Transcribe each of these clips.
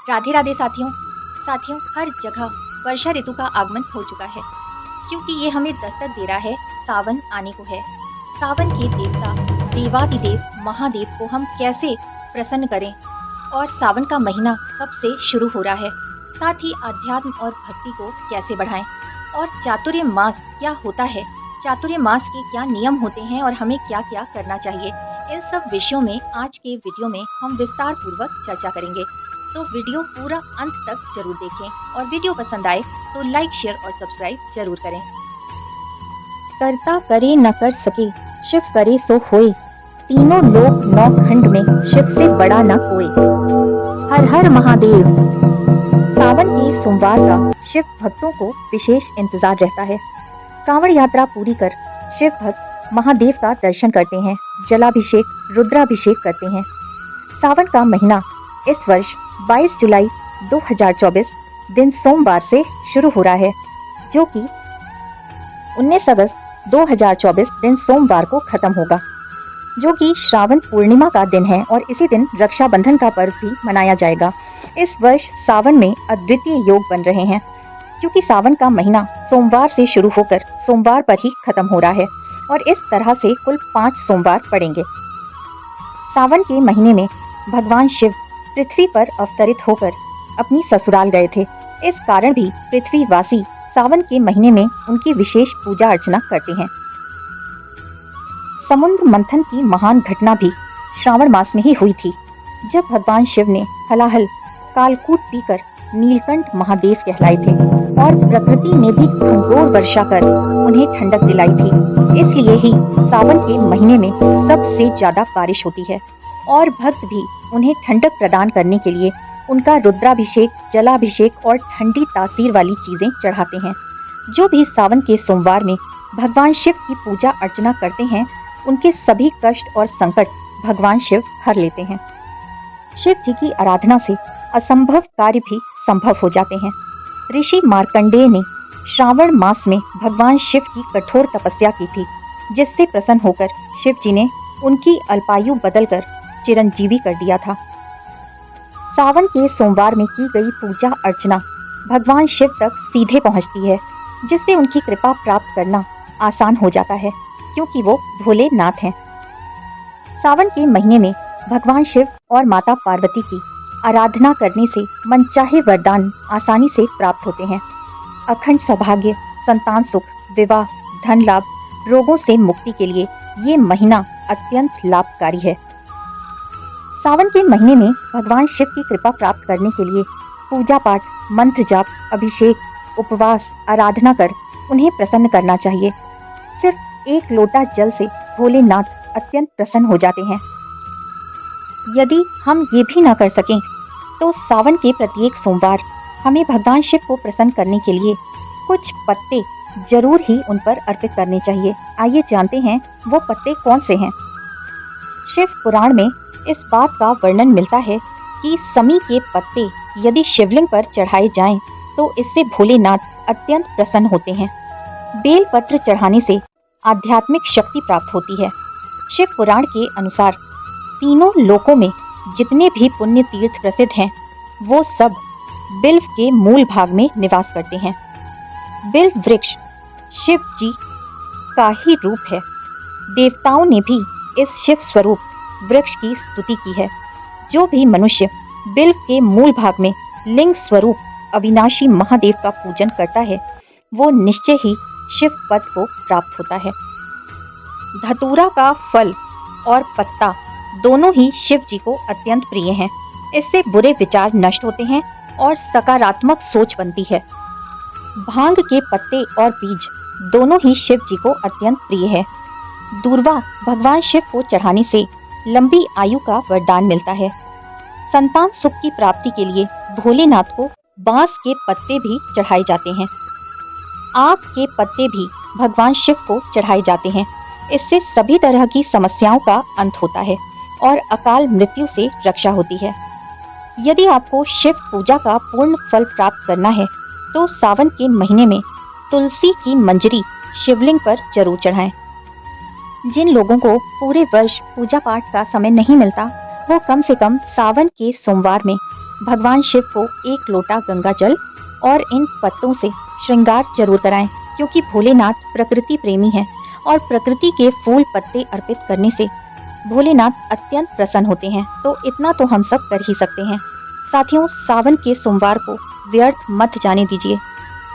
राधे राधे साथियों। हर जगह वर्षा ऋतु का आगमन हो चुका है, क्योंकि ये हमें दस्तक दे रहा है सावन आने को है। सावन के देवता देवादिदेव महादेव को हम कैसे प्रसन्न करें और सावन का महीना कब से शुरू हो रहा है, साथ ही अध्यात्म और भक्ति को कैसे बढ़ाएं और चातुर्य मास क्या होता है, चातुर्य मास के क्या नियम होते हैं और हमें क्या क्या करना चाहिए, इन सब विषयों में आज के वीडियो में हम विस्तार पूर्वक चर्चा करेंगे। तो वीडियो पूरा अंत तक जरूर देखें और वीडियो पसंद आए तो लाइक शेयर और सब्सक्राइब जरूर करें। करता करे न कर सके, शिव करे सो होए, तीनों लोक नौ खंड में शिव से बड़ा न कोई। हर हर महादेव। सावन के सोमवार का शिव भक्तों को विशेष इंतजार रहता है। कांवड़ यात्रा पूरी कर शिव भक्त महादेव का दर्शन करते हैं, जलाभिषेक रुद्राभिषेक करते हैं। सावन का महीना इस वर्ष 22 जुलाई 2024 दिन सोमवार से शुरू हो रहा है, जो कि 19 अगस्त 2024 दिन सोमवार को खत्म होगा, जो कि श्रावण पूर्णिमा का दिन है और इसी दिन रक्षाबंधन का पर्व भी मनाया जाएगा। इस वर्ष सावन में अद्वितीय योग बन रहे हैं, क्योंकि सावन का महीना सोमवार से शुरू होकर सोमवार पर ही खत्म हो रहा है और इस तरह से कुल 5 सोमवार पड़ेंगे। सावन के महीने में भगवान शिव पृथ्वी पर अवतरित होकर अपनी ससुराल गए थे। इस कारण भी पृथ्वीवासी सावन के महीने में उनकी विशेष पूजा अर्चना करते हैं। समुद्र मंथन की महान घटना भी श्रावण मास में ही हुई थी, जब भगवान शिव ने हलाहल कालकूट पीकर नीलकंठ महादेव कहलाए थे और प्रकृति ने भी घंघोर वर्षा कर उन्हें ठंडक दिलाई थी। इसलिए ही सावन के महीने में सबसे ज्यादा बारिश होती है और भक्त भी उन्हें ठंडक प्रदान करने के लिए उनका रुद्राभिषेक, जलाभिषेक और ठंडी तासीर वाली चीजें चढ़ाते हैं। जो भी सावन के सोमवार में भगवान शिव की पूजा अर्चना करते हैं, उनके सभी कष्ट और संकट भगवान शिव हर लेते हैं। शिव जी की आराधना से असंभव कार्य भी संभव हो जाते हैं। ऋषि मार्कंडेय ने श्रावण मास में भगवान शिव की कठोर तपस्या की थी, जिससे प्रसन्न होकर शिव जी ने उनकी अल्पायु बदलकर चिरंजीवी कर दिया था। सावन के सोमवार में की गई पूजा अर्चना भगवान शिव तक सीधे पहुंचती है, जिससे उनकी कृपा प्राप्त करना आसान हो जाता है, क्योंकि वो भोलेनाथ हैं। सावन के महीने में भगवान शिव और माता पार्वती की आराधना करने से मनचाहे वरदान आसानी से प्राप्त होते हैं। अखंड सौभाग्य, संतान सुख, विवाह, धन लाभ, रोगों से मुक्ति के लिए ये महीना अत्यंत लाभकारी है। सावन के महीने में भगवान शिव की कृपा प्राप्त करने के लिए पूजा पाठ, मंत्र जाप, अभिषेक, उपवास, आराधना कर उन्हें प्रसन्न करना चाहिए। सिर्फ एक लोटा जल से भोलेनाथ अत्यंत प्रसन्न हो जाते हैं। यदि हम ये भी ना कर सकें तो सावन के प्रत्येक सोमवार हमें भगवान शिव को प्रसन्न करने के लिए कुछ पत्ते जरूर ही उन पर अर्पित करने चाहिए। आइए जानते हैं वो पत्ते कौन से हैं। शिव पुराण में इस बात का वर्णन मिलता है कि समी के पत्ते यदि शिवलिंग पर चढ़ाए जाएं तो इससे भोलेनाथ अत्यंत प्रसन्न होते हैं। बेल पत्र चढ़ाने से आध्यात्मिक शक्ति प्राप्त होती है। शिव पुराण के अनुसार तीनों लोकों में जितने भी पुण्य तीर्थ प्रसिद्ध हैं, वो सब बिल्व के मूल भाग में निवास करते हैं। बिल्व वृक्ष शिव जी का ही रूप है। देवताओं ने भी इस शिव स्वरूप वृक्ष की स्तुति की है। जो भी मनुष्य बिल्व के मूल भाग में लिंग स्वरूप अविनाशी महादेव का पूजन करता है, वो निश्चय ही शिव पद को प्राप्त होता है। धतूरा का फल और पत्ता दोनों ही शिव जी को अत्यंत प्रिय हैं। इससे बुरे विचार नष्ट होते हैं और सकारात्मक सोच बनती है। भांग के पत्ते और बीज दोनों ही शिव जी को अत्यंत प्रिय है। दूर्वा भगवान शिव को चढ़ाने से लंबी आयु का वरदान मिलता है। संतान सुख की प्राप्ति के लिए भोलेनाथ को बांस के पत्ते भी चढ़ाए जाते हैं। आक के पत्ते भी भगवान शिव को चढ़ाए जाते हैं। इससे सभी तरह की समस्याओं का अंत होता है और अकाल मृत्यु से रक्षा होती है। यदि आपको शिव पूजा का पूर्ण फल प्राप्त करना है तो सावन के महीने में तुलसी की मंजरी शिवलिंग पर जरूर चढ़ाएं। जिन लोगों को पूरे वर्ष पूजा पाठ का समय नहीं मिलता, वो कम से कम सावन के सोमवार में भगवान शिव को एक लोटा गंगा जल और इन पत्तों से श्रृंगार जरूर कराएं, क्योंकि भोलेनाथ प्रकृति प्रेमी हैं और प्रकृति के फूल पत्ते अर्पित करने से भोलेनाथ अत्यंत प्रसन्न होते हैं। तो इतना तो हम सब कर ही सकते हैं। साथियों, सावन के सोमवार को व्यर्थ मत जाने दीजिए।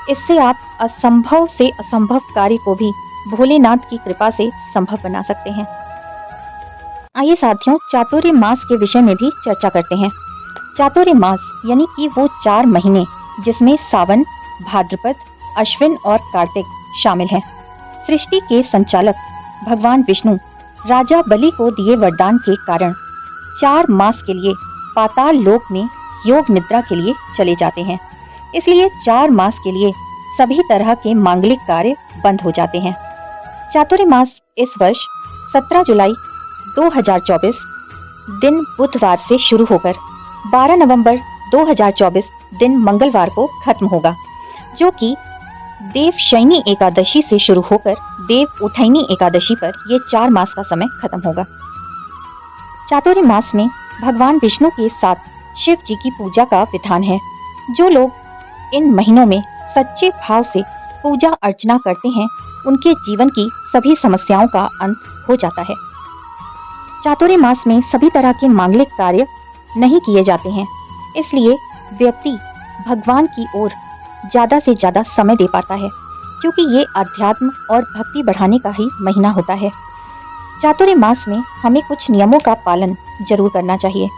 इससे आप असंभव से असंभव कार्य को भी भोलेनाथ की कृपा से संभव बना सकते हैं। आइए साथियों, चातुर्य मास के विषय में भी चर्चा करते हैं। चातुर्य मास यानी कि वो 4 महीने जिसमें सावन, भाद्रपद, अश्विन और कार्तिक शामिल हैं। सृष्टि के संचालक भगवान विष्णु राजा बलि को दिए वरदान के कारण 4 मास के लिए पाताल लोक में योग निद्रा के लिए चले जाते हैं। इसलिए 4 मास के लिए सभी तरह के मांगलिक कार्य बंद हो जाते हैं। चातुर्य मास इस वर्ष 17 जुलाई 2024 दिन बुधवार से शुरू होकर 12 नवंबर 2024 दिन मंगलवार को खत्म होगा, जो कि देवशयनी एकादशी से शुरू होकर देव उठैनी एकादशी पर ये 4 मास का समय खत्म होगा। चातुर्य मास में भगवान विष्णु के साथ शिव जी की पूजा का विधान है। जो लोग इन महीनों में सच्चे भाव से पूजा अर्चना करते हैं, उनके जीवन की सभी समस्याओं का अंत हो जाता है। चातुर्य मास में सभी तरह के मांगलिक कार्य नहीं किए जाते हैं, इसलिए व्यक्ति भगवान की ओर ज्यादा से ज्यादा समय दे पाता है, क्योंकि ये अध्यात्म और भक्ति बढ़ाने का ही महीना होता है। चातुर्य मास में हमें कुछ नियमों का पालन जरूर करना चाहिए।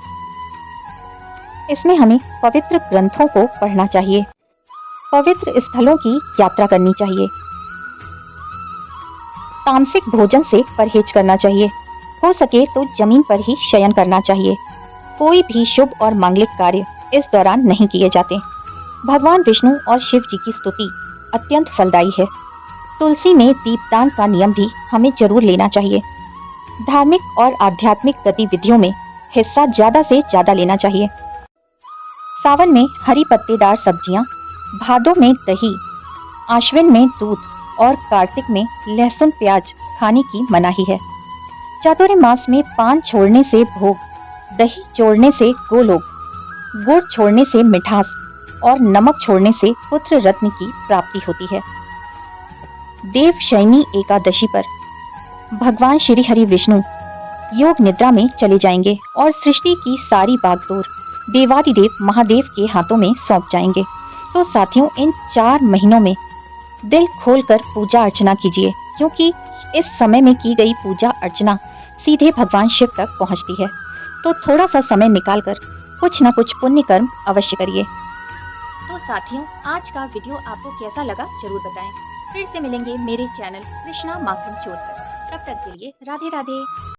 इसमें हमें पवित्र ग्रंथों को पढ़ना चाहिए, पवित्र स्थलों की यात्रा करनी चाहिए, तामसिक भोजन से परहेज करना चाहिए, हो सके तो जमीन पर ही शयन करना चाहिए। कोई भी शुभ और मांगलिक कार्य इस दौरान नहीं किए जाते। भगवान विष्णु और शिव जी की स्तुति अत्यंत फलदायी है। तुलसी में दीपदान का नियम भी हमें जरूर लेना चाहिए। धार्मिक और आध्यात्मिक गतिविधियों में हिस्सा ज्यादा से ज्यादा लेना चाहिए। सावन में हरी पत्तेदार सब्जियां, भादों में दही, आश्विन में दूध और कार्तिक में लहसुन प्याज खाने की मनाही है। चातुर्य मास में पान छोड़ने से भोग, दही छोड़ने से गोलोक, गुड़ छोड़ने से मिठास और नमक छोड़ने से पुत्र रत्न की प्राप्ति होती है। देवशयनी एकादशी पर भगवान श्री हरि विष्णु योग निद्रा में चले जाएंगे और सृष्टि की सारी बागडोर देवादिदेव महादेव के हाथों में सौंप जाएंगे। तो साथियों, इन 4 महीनों में दिल खोलकर पूजा अर्चना कीजिए, क्योंकि इस समय में की गई पूजा अर्चना सीधे भगवान शिव तक पहुंचती है। तो थोड़ा सा समय निकालकर कुछ न कुछ पुण्य कर्म अवश्य करिए। तो साथियों, आज का वीडियो आपको कैसा लगा जरूर बताएं। फिर से मिलेंगे मेरे चैनल कृष्णा माखन चोर पर। तब तक के लिए राधे राधे।